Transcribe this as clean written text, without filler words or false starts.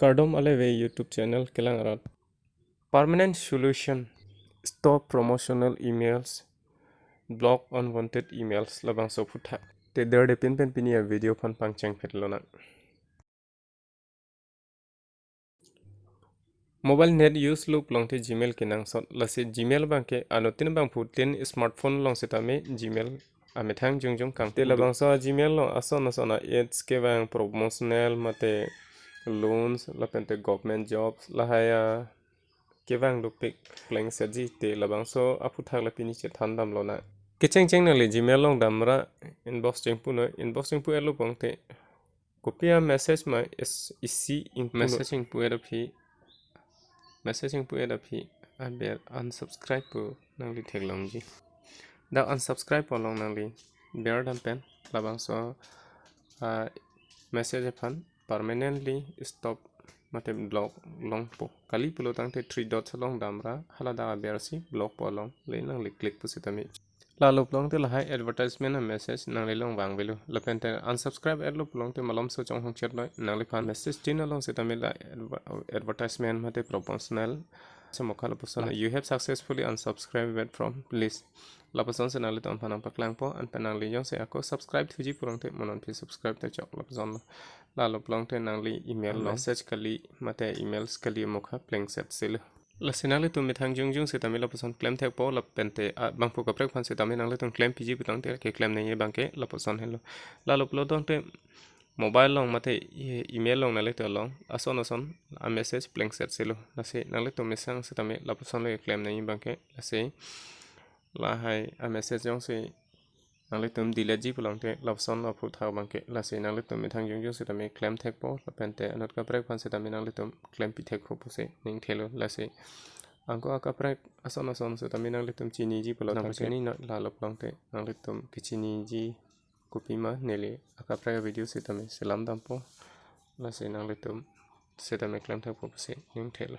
Kardom Ale-Ave YouTube channel kelang arat. Permanent solution. Stop promotional emails. Block unwanted emails labang so putha. Te derde pin pinia video pan pangcheng petlona. Mobile net use loop long te Gmail kinang sot lasi Gmail bangke anotin bang putin smartphone long setame Gmail amethang jungjung kang te labang so Gmail long asona ads ke bang promotional mate loans lapente government jobs lahaya ke bang lupik pleng saji te labang so aputhak lapini che thandam lona ke cheng nang le Gmail long damra inbox cheng pu elo bangte kopia message ma isi in messaging pu messaging pu edapi aber unsubscribe pu nangli theklongji da unsubscribe polong nangli bear dan pen labang so message fan permanently stop mate block long po kali pulo tangte 3 dots long damra halada bear si block polong le nangli click pu sitami lalu plong te lahai advertisement message nangli long wang belu lapente unsubscribe ad lo plong te malom so chong hong chet loi nangli fan message tin long sitami la advertisement mate proportional semokha lapusona you have successfully unsubscribed from list lapuson se nangli ton panang paklang po an panangli yong se ako subscribe thuji purong te monon pi subscribe te chok lapuson lalu plong te nangli email message kali mate emails kali mokha pleng set sil la sinali tu mithang jungjung se tamila puson claim thek po la pente bang pu kaprek phan se tamina nangli tun claim piji putang te ke claim nei bangke la puson hello la lo plo dong te mobile long mate email long nale te long ason a message pleng set selo la se nangli tu misang se tami la puson le claim nei bangke la se la hai a message jong se nangli tum delete ji pulang te la puson la pu tha bangke la se nangli tu mithang jungjung se tami claim thek po la pente anot kaprek phan se tami nangli tum claim pi thek po se ning thelo la se angko akaprek ason se tami nangli tum chini ji pulang nang chini la lo pulang te nangli tum kichini ji kupima nele akaprek video se tami selam dampo la se nangli tum se tami claim thek po se ning thelo